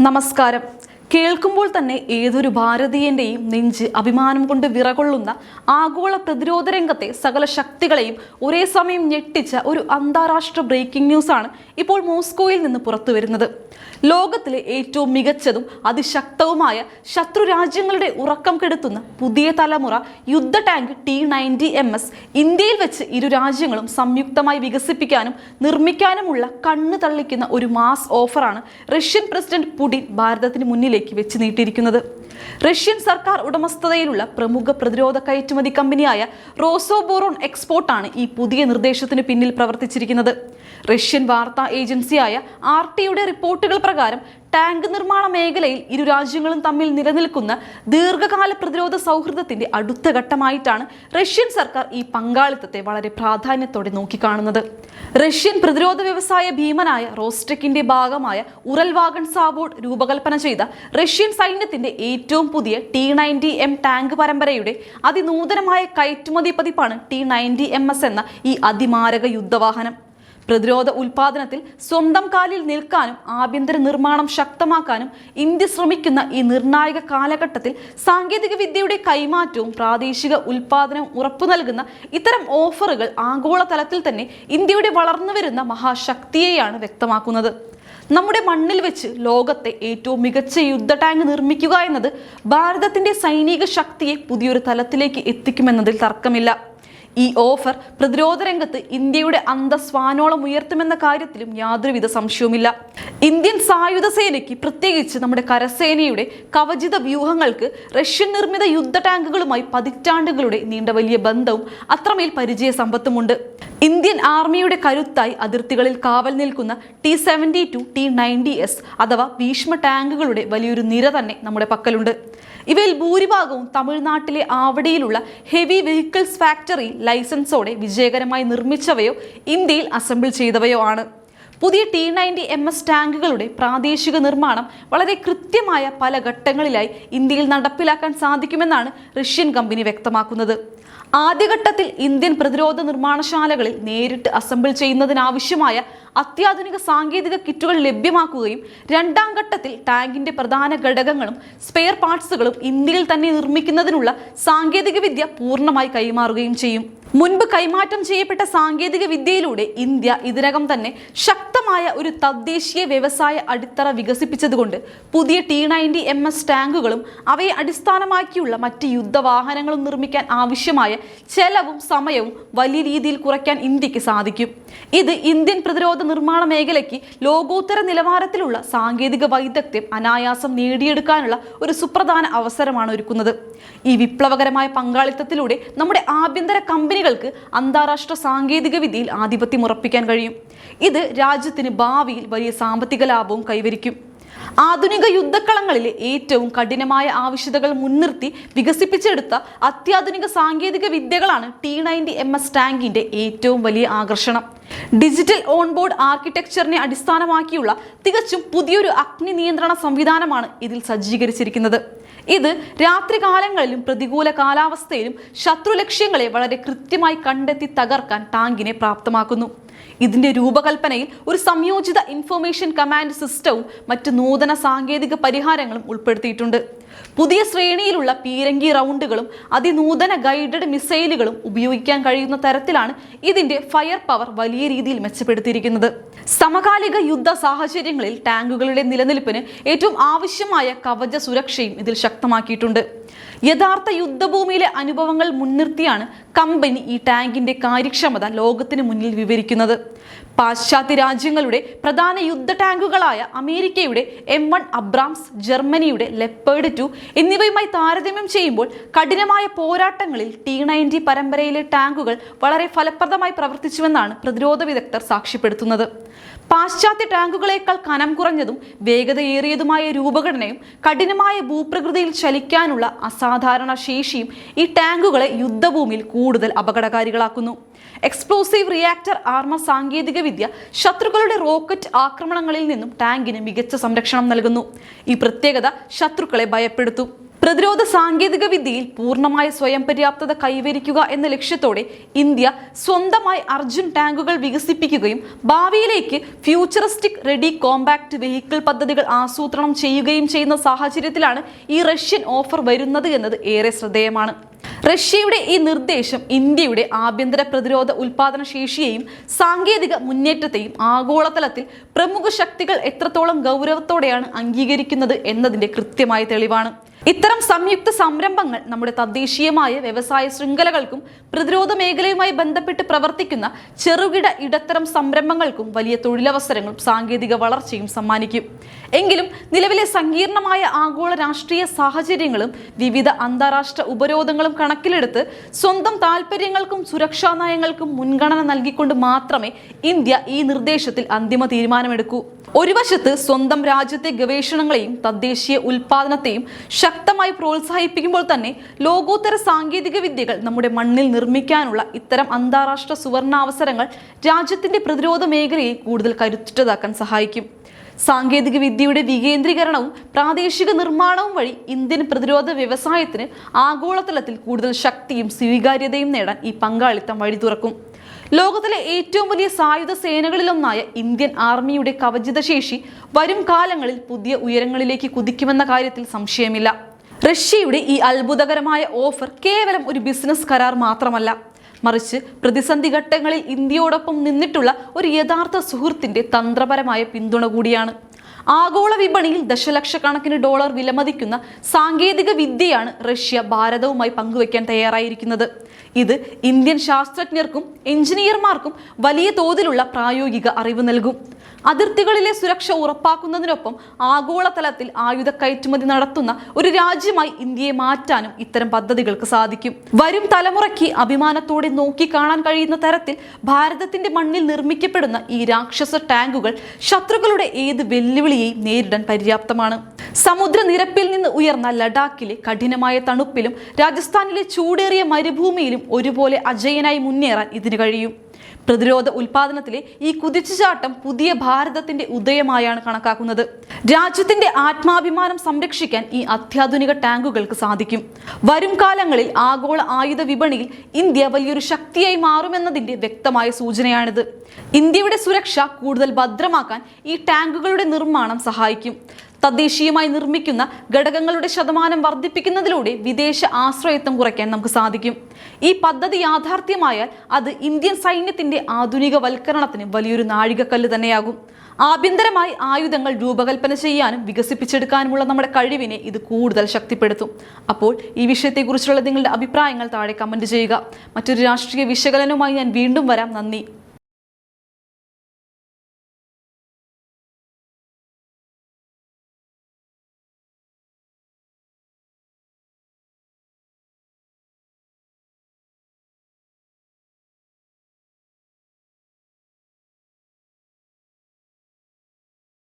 നമസ്കാരം. കേൾക്കുമ്പോൾ തന്നെ ഏതൊരു ഭാരതീയന്റെയും നെഞ്ച് അഭിമാനം കൊണ്ട് വിറകൊള്ളുന്ന ആഗോള പ്രതിരോധ രംഗത്തെ സകല ശക്തികളെയും ഒരേ സമയം ഞെട്ടിച്ച ഒരു അന്താരാഷ്ട്ര ബ്രേക്കിംഗ് ന്യൂസാണ് ഇപ്പോൾ മോസ്കോയിൽ നിന്ന് പുറത്തു വരുന്നത്. ലോകത്തിലെ ഏറ്റവും മികച്ചതും അതിശക്തവുമായ ശത്രു രാജ്യങ്ങളുടെ ഉറക്കം കെടുത്തുന്ന പുതിയ തലമുറ യുദ്ധ ടാങ്ക് T-90MS ഇന്ത്യയിൽ വെച്ച് ഇരു രാജ്യങ്ങളും സംയുക്തമായി വികസിപ്പിക്കാനും നിർമ്മിക്കാനുമുള്ള കണ്ണു തള്ളിക്കുന്ന ഒരു മാസ് ഓഫറാണ് റഷ്യൻ പ്രസിഡന്റ് പുടിൻ ഭാരതത്തിന് മുന്നിലേക്ക് വെച്ച് നീട്ടിയിരിക്കുന്നത്. റഷ്യൻ സർക്കാർ ഉടമസ്ഥതയിലുള്ള പ്രമുഖ പ്രതിരോധ കയറ്റുമതി കമ്പനിയായ റോസോബോറോൺ എക്സ്പോർട്ടാണ് ഈ പുതിയ നിർദ്ദേശത്തിന് പിന്നിൽ പ്രവർത്തിച്ചിരിക്കുന്നത്. റഷ്യൻ വാർത്താ ഏജൻസിയായ RTയുടെ റിപ്പോർട്ടുകൾ പ്രകാരം ടാങ്ക് നിർമ്മാണ മേഖലയിൽ ഇരു രാജ്യങ്ങളും തമ്മിൽ നിലനിൽക്കുന്ന ദീർഘകാല പ്രതിരോധ സൗഹൃദത്തിന്റെ അടുത്ത ഘട്ടമായിട്ടാണ് റഷ്യൻ സർക്കാർ ഈ പങ്കാളിത്തത്തെ വളരെ പ്രാധാന്യത്തോടെ നോക്കിക്കാണുന്നത്. റഷ്യൻ പ്രതിരോധ വ്യവസായ ഭീമനായ റോസ്റ്റെക്കിന്റെ ഭാഗമായ ഉറൽ വാഗൺ സാവോഡ് രൂപകൽപ്പന ചെയ്ത റഷ്യൻ സൈന്യത്തിന്റെ ഏറ്റവും പുതിയ T-90M ടാങ്ക് പരമ്പരയുടെ അതിനൂതനമായ കയറ്റുമതി പതിപ്പാണ് T-90MS എന്ന ഈ അതിമാരക യുദ്ധവാഹനം. പ്രതിരോധ ഉൽപാദനത്തിൽ സ്വന്തം കാലിൽ നിൽക്കാനും ആഭ്യന്തര നിർമ്മാണം ശക്തമാക്കാനും ഇന്ത്യ ശ്രമിക്കുന്ന ഈ നിർണായക കാലഘട്ടത്തിൽ സാങ്കേതിക വിദ്യയുടെ കൈമാറ്റവും പ്രാദേശിക ഉൽപാദനവും ഉറപ്പു നൽകുന്ന ഇത്തരം ഓഫറുകൾ ആഗോളതലത്തിൽ തന്നെ ഇന്ത്യയുടെ വളർന്നു വരുന്ന മഹാശക്തിയെയാണ് വ്യക്തമാക്കുന്നത്. നമ്മുടെ മണ്ണിൽ വെച്ച് ലോകത്തെ ഏറ്റവും മികച്ച യുദ്ധ ടാങ്ക് നിർമ്മിക്കുക എന്നത് ഭാരതത്തിന്റെ സൈനിക ശക്തിയെ പുതിയൊരു തലത്തിലേക്ക് എത്തിക്കുമെന്നതിൽ തർക്കമില്ല. ഈ ഓഫർ പ്രതിരോധ രംഗത്ത് ഇന്ത്യയുടെ അന്തസ്വാനോളം ഉയർത്തുമെന്ന കാര്യത്തിലും യാതൊരുവിധ സംശയവുമില്ല. ഇന്ത്യൻ സായുധ സേനയ്ക്ക്, പ്രത്യേകിച്ച് നമ്മുടെ കരസേനയുടെ കവചിത വ്യൂഹങ്ങൾക്ക് റഷ്യൻ നിർമ്മിത യുദ്ധ ടാങ്കുകളുമായി പതിറ്റാണ്ടുകളുടെ നീണ്ട വലിയ ബന്ധവും അത്രമേൽ പരിചയ സമ്പത്തുമുണ്ട്. ഇന്ത്യൻ ആർമിയുടെ കരുത്തായി അതിർത്തികളിൽ കാവൽ നിൽക്കുന്ന T-72, T-90S അഥവാ ഭീഷ്മ ടാങ്കുകളുടെ വലിയൊരു നിര തന്നെ നമ്മുടെ പക്കലുണ്ട്. ഇവയിൽ ഭൂരിഭാഗവും തമിഴ്നാട്ടിലെ ആവടിയിലുള്ള ഹെവി വെഹിക്കിൾസ് ഫാക്ടറി ലൈസൻസോടെ വിജയകരമായി നിർമ്മിച്ചവയോ ഇന്ത്യയിൽ അസംബിൾ ചെയ്തവയോ ആണ്. പുതിയ T-90MS ടാങ്കുകളുടെ പ്രാദേശിക നിർമ്മാണം വളരെ കൃത്യമായ പല ഘട്ടങ്ങളിലായി ഇന്ത്യയിൽ നടപ്പിലാക്കാൻ സാധിക്കുമെന്നാണ് റഷ്യൻ കമ്പനി വ്യക്തമാക്കുന്നത്. ആദ്യഘട്ടത്തിൽ ഇന്ത്യൻ പ്രതിരോധ നിർമ്മാണശാലകളിൽ നേരിട്ട് അസംബിൾ ചെയ്യുന്നതിനാവശ്യമായ അത്യാധുനിക സാങ്കേതിക കിറ്റുകൾ ലഭ്യമാക്കുകയും രണ്ടാം ഘട്ടത്തിൽ ടാങ്കിന്റെ പ്രധാന ഘടകങ്ങളും സ്പെയർ പാർട്സുകളും ഇന്ത്യയിൽ തന്നെ നിർമ്മിക്കുന്നതിനുള്ള സാങ്കേതിക വിദ്യ പൂർണ്ണമായി കൈമാറുകയും ചെയ്യും. മുൻപ് കൈമാറ്റം ചെയ്യപ്പെട്ട സാങ്കേതിക വിദ്യയിലൂടെ ഇന്ത്യ ഇതിനകം തന്നെ ശക്തമായ ഒരു തദ്ദേശീയ വ്യവസായ അടിത്തറ വികസിപ്പിച്ചതുകൊണ്ട് പുതിയ T-90MS ടാങ്കുകളും അവയെ അടിസ്ഥാനമാക്കിയുള്ള മറ്റ് യുദ്ധവാഹനങ്ങളും നിർമ്മിക്കാൻ ആവശ്യമായ ചെലവും സമയവും വലിയ രീതിയിൽ കുറയ്ക്കാൻ ഇന്ത്യക്ക് സാധിക്കും. ഇത് ഇന്ത്യൻ പ്രതിരോധ നിർമ്മാണ മേഖലയ്ക്ക് ലോകോത്തര നിലവാരത്തിലുള്ള സാങ്കേതിക വൈദഗ്ധ്യം അനായാസം നേടിയെടുക്കാനുള്ള ഒരു സുപ്രധാന അവസരമാണ് ഒരുക്കുന്നത്. ഈ വിപ്ലവകരമായ പങ്കാളിത്തത്തിലൂടെ നമ്മുടെ ആഭ്യന്തര കമ്പനികൾക്ക് അന്താരാഷ്ട്ര സാങ്കേതിക വിദ്യയിൽ ആധിപത്യം ഉറപ്പിക്കാൻ കഴിയും. ഇത് രാജ്യത്തിന് ഭാവിയിൽ വലിയ സാമ്പത്തിക ലാഭവും കൈവരിക്കും. ആധുനിക യുദ്ധക്കളങ്ങളിലെ ഏറ്റവും കഠിനമായ ആവശ്യകതകൾ മുൻനിർത്തി വികസിപ്പിച്ചെടുത്ത അത്യാധുനിക സാങ്കേതിക വിദ്യകളാണ് T-90MS ടാങ്കിന്റെ ഏറ്റവും വലിയ ആകർഷണം. ഡിജിറ്റൽ ഓൺബോർഡ് ആർക്കിടെക്ചറിനെ അടിസ്ഥാനമാക്കിയുള്ള തികച്ചും പുതിയൊരു അഗ്നി നിയന്ത്രണ സംവിധാനമാണ് ഇതിൽ സജ്ജീകരിച്ചിരിക്കുന്നത്. ഇത് രാത്രികാലങ്ങളിലും പ്രതികൂല കാലാവസ്ഥയിലും ശത്രു ലക്ഷ്യങ്ങളെ വളരെ കൃത്യമായി കണ്ടെത്തി തകർക്കാൻ ടാങ്കിനെ പ്രാപ്തമാക്കുന്നു. ഇതിന്റെ രൂപകൽപ്പനയിൽ ഒരു സംയോജിത ഇൻഫർമേഷൻ കമാൻഡ് സിസ്റ്റവും മറ്റ് നൂതന സാങ്കേതിക പരിഹാരങ്ങളും ഉൾപ്പെടുത്തിയിട്ടുണ്ട്. പുതിയ ശ്രേണിയിലുള്ള പീരങ്കി റൗണ്ടുകളും അതിനൂതന ഗൈഡഡ് മിസൈലുകളും ഉപയോഗിക്കാൻ കഴിയുന്ന തരത്തിലാണ് ഇതിന്റെ ഫയർ പവർ വലിയ രീതിയിൽ മെച്ചപ്പെടുത്തിയിരിക്കുന്നത്. സമകാലിക യുദ്ധ സാഹചര്യങ്ങളിൽ ടാങ്കുകളുടെ നിലനിൽപ്പിന് ഏറ്റവും ആവശ്യമായ കവച സുരക്ഷയും ഇതിൽ ശക്തമാക്കിയിട്ടുണ്ട്. യഥാർത്ഥ യുദ്ധഭൂമിയിലെ അനുഭവങ്ങൾ മുൻനിർത്തിയാണ് കമ്പനി ഈ ടാങ്കിന്റെ കാര്യക്ഷമത ലോകത്തിന് മുന്നിൽ വിവരിക്കുന്നത്. പാശ്ചാത്യ രാജ്യങ്ങളുടെ പ്രധാന യുദ്ധ ടാങ്കുകളായ അമേരിക്കയുടെ M1 അബ്രാംസ്, ജർമ്മനിയുടെ ലെപ്പേർഡ് 2 എന്നിവയുമായി താരതമ്യം ചെയ്യുമ്പോൾ കഠിനമായ പോരാട്ടങ്ങളിൽ T-90 പരമ്പരയിലെ ടാങ്കുകൾ വളരെ ഫലപ്രദമായി പ്രവർത്തിച്ചുവെന്നാണ് പ്രതിരോധ വിദഗ്ധർ സാക്ഷ്യപ്പെടുത്തുന്നത്. പാശ്ചാത്യ ടാങ്കുകളേക്കാൾ കനം കുറഞ്ഞതും വേഗതയേറിയതുമായ രൂപഘടനയും കഠിനമായ ഭൂപ്രകൃതിയിൽ ചലിക്കാനുള്ള അസാധാരണ ശേഷിയും ഈ ടാങ്കുകളെ യുദ്ധഭൂമിയിൽ കൂടുതൽ അപകടകാരികളാക്കുന്നു. എക്സ്പ്ലോസീവ് റിയാക്ടർ ആർമർ സാങ്കേതിക വിദ്യ ശത്രുക്കളുടെ റോക്കറ്റ് ആക്രമണങ്ങളിൽ നിന്നും ടാങ്കിന് മികച്ച സംരക്ഷണം നൽകുന്നു. ഈ പ്രത്യേകത ശത്രുക്കളെ ഭയപ്പെടുത്തും. പ്രതിരോധ സാങ്കേതിക വിദ്യയിൽ പൂർണ്ണമായ സ്വയം പര്യാപ്തത കൈവരിക്കുക എന്ന ലക്ഷ്യത്തോടെ ഇന്ത്യ സ്വന്തമായി അർജുൻ ടാങ്കുകൾ വികസിപ്പിക്കുകയും ഭാവിയിലേക്ക് ഫ്യൂച്ചറിസ്റ്റിക് റെഡി കോമ്പാക്ട് വെഹിക്കിൾ പദ്ധതികൾ ആസൂത്രണം ചെയ്യുകയും ചെയ്യുന്ന സാഹചര്യത്തിലാണ് ഈ റഷ്യൻ ഓഫർ വരുന്നത് എന്നത് ഏറെ ശ്രദ്ധേയമാണ്. റഷ്യയുടെ ഈ നിർദ്ദേശം ഇന്ത്യയുടെ ആഭ്യന്തര പ്രതിരോധ ഉൽപാദന ശേഷിയെയും സാങ്കേതിക മുന്നേറ്റത്തെയും ആഗോളതലത്തിൽ പ്രമുഖ ശക്തികൾ എത്രത്തോളം ഗൗരവത്തോടെയാണ് അംഗീകരിക്കുന്നത് എന്നതിന്റെ കൃത്യമായ തെളിവാണ്. ഇത്തരം സംയുക്ത സംരംഭങ്ങൾ നമ്മുടെ തദ്ദേശീയമായ വ്യവസായ ശൃംഖലകൾക്കും പ്രതിരോധ മേഖലയുമായി ബന്ധപ്പെട്ട് പ്രവർത്തിക്കുന്ന ചെറുകിട ഇടത്തരം സംരംഭങ്ങൾക്കും വലിയ തൊഴിലവസരങ്ങളും സാങ്കേതിക വളർച്ചയും സമ്മാനിക്കും. എങ്കിലും നിലവിലെ സങ്കീർണമായ ആഗോള രാഷ്ട്രീയ സാഹചര്യങ്ങളും വിവിധ അന്താരാഷ്ട്ര ഉപരോധങ്ങളും കണക്കിലെടുത്ത് സ്വന്തം താൽപര്യങ്ങൾക്കും സുരക്ഷാ നയങ്ങൾക്കും മുൻഗണന നൽകിക്കൊണ്ട് മാത്രമേ ഇന്ത്യ ഈ നിർദ്ദേശത്തിൽ അന്തിമ തീരുമാനമെടുക്കൂ. ഒരു വശത്ത് സ്വന്തം രാജ്യത്തെ ഗവേഷണങ്ങളെയും തദ്ദേശീയ ഉൽപാദനത്തെയും ശക്തമായി പ്രോത്സാഹിപ്പിക്കുമ്പോൾ തന്നെ ലോകോത്തര സാങ്കേതിക വിദ്യകൾ നമ്മുടെ മണ്ണിൽ നിർമ്മിക്കാനുള്ള ഇത്തരം അന്താരാഷ്ട്ര സുവർണാവസരങ്ങൾ രാജ്യത്തിന്റെ പ്രതിരോധ മേഖലയെ കൂടുതൽ കരുത്തുറ്റതാക്കാൻ സഹായിക്കും. സാങ്കേതിക വിദ്യയുടെ വികേന്ദ്രീകരണവും പ്രാദേശിക നിർമ്മാണവും വഴി ഇന്ത്യൻ പ്രതിരോധ വ്യവസായത്തിന് ആഗോളതലത്തിൽ കൂടുതൽ ശക്തിയും സ്വീകാര്യതയും നേടാൻ ഈ പങ്കാളിത്തം വഴി തുറക്കും. ലോകത്തിലെ ഏറ്റവും വലിയ സായുധ സേനകളിലൊന്നായ ഇന്ത്യൻ ആർമിയുടെ കവചിത ശേഷി വരും കാലങ്ങളിൽ പുതിയ ഉയരങ്ങളിലേക്ക് കുതിക്കുമെന്ന കാര്യത്തിൽ സംശയമില്ല. റഷ്യയുടെ ഈ അത്ഭുതകരമായ ഓഫർ കേവലം ഒരു ബിസിനസ് കരാർ മാത്രമല്ല, മറിച്ച് പ്രതിസന്ധി ഘട്ടങ്ങളിൽ ഇന്ത്യയോടൊപ്പം നിന്നിട്ടുള്ള ഒരു യഥാർത്ഥ സുഹൃത്തിന്റെ തന്ത്രപരമായ പിന്തുണ കൂടിയാണ്. ആഗോള വിപണിയിൽ ദശലക്ഷക്കണക്കിന് ഡോളർ വിലമതിക്കുന്ന സാങ്കേതിക വിദ്യയാണ് റഷ്യ ഭാരതവുമായി പങ്കുവയ്ക്കാൻ തയ്യാറായിരിക്കുന്നത്. ഇത് ഇന്ത്യൻ ശാസ്ത്രജ്ഞർക്കും എഞ്ചിനീയർമാർക്കും വലിയ തോതിലുള്ള പ്രായോഗിക അറിവ് നൽകും. അതിർത്തികളിലെ സുരക്ഷ ഉറപ്പാക്കുന്നതിനൊപ്പം ആഗോളതലത്തിൽ ആയുധ കയറ്റുമതി നടത്തുന്ന ഒരു രാജ്യമായി ഇന്ത്യയെ മാറ്റാനും ഇത്തരം പദ്ധതികൾക്ക് സാധിക്കും. വരും തലമുറയ്ക്ക് അഭിമാനത്തോടെ നോക്കിക്കാണാൻ കഴിയുന്ന തരത്തിൽ ഭാരതത്തിന്റെ മണ്ണിൽ നിർമ്മിക്കപ്പെടുന്ന ഈ രാക്ഷസ ടാങ്കുകൾ ശത്രുക്കളുടെ ഏത് വെല്ലുവിളിയെയും നേരിടാൻ പര്യാപ്തമാണ്. സമുദ്രനിരപ്പിൽ നിന്ന് ഉയർന്ന ലഡാക്കിലെ കഠിനമായ തണുപ്പിലും രാജസ്ഥാനിലെ ചൂടേറിയ മരുഭൂമിയിലും ഒരുപോലെ അജയനായി മുന്നേറാൻ ഇതിന് കഴിയും. പ്രതിരോധ ഉൽപാദനത്തിലെ ഈ കുതിച്ചുചാട്ടം പുതിയ ഭാരതത്തിന്റെ ഉദയമായാണ് കണക്കാക്കുന്നത്. രാജ്യത്തിന്റെ ആത്മാഭിമാനം സംരക്ഷിക്കാൻ ഈ അത്യാധുനിക ടാങ്കുകൾക്ക് സാധിക്കും. വരും കാലങ്ങളിൽ ആഗോള ആയുധ വിപണിയിൽ ഇന്ത്യ വലിയൊരു ശക്തിയായി മാറുമെന്നതിന്റെ വ്യക്തമായ സൂചനയാണിത്. ഇന്ത്യയുടെ സുരക്ഷ കൂടുതൽ ഭദ്രമാക്കാൻ ഈ ടാങ്കുകളുടെ നിർമ്മാണം സഹായിക്കും. തദ്ദേശീയമായി നിർമ്മിക്കുന്ന ഘടകങ്ങളുടെ ശതമാനം വർദ്ധിപ്പിക്കുന്നതിലൂടെ വിദേശ ആശ്രയത്വം കുറയ്ക്കാൻ നമുക്ക് സാധിക്കും. ഈ പദ്ധതി യാഥാർത്ഥ്യമായാൽ അത് ഇന്ത്യൻ സൈന്യത്തിന്റെ ആധുനികവൽക്കരണത്തിന് വലിയൊരു നാഴികക്കല്ല് തന്നെയാകും. ആഭ്യന്തരമായി ആയുധങ്ങൾ രൂപകൽപ്പന ചെയ്യാനും വികസിപ്പിച്ചെടുക്കാനുമുള്ള നമ്മുടെ കഴിവിനെ ഇത് കൂടുതൽ ശക്തിപ്പെടുത്തും. അപ്പോൾ ഈ വിഷയത്തെക്കുറിച്ചുള്ള നിങ്ങളുടെ അഭിപ്രായങ്ങൾ താഴെ കമന്റ് ചെയ്യുക. മറ്റൊരു രാഷ്ട്രീയ വിശകലനവുമായി ഞാൻ വീണ്ടും വരാം. നന്ദി.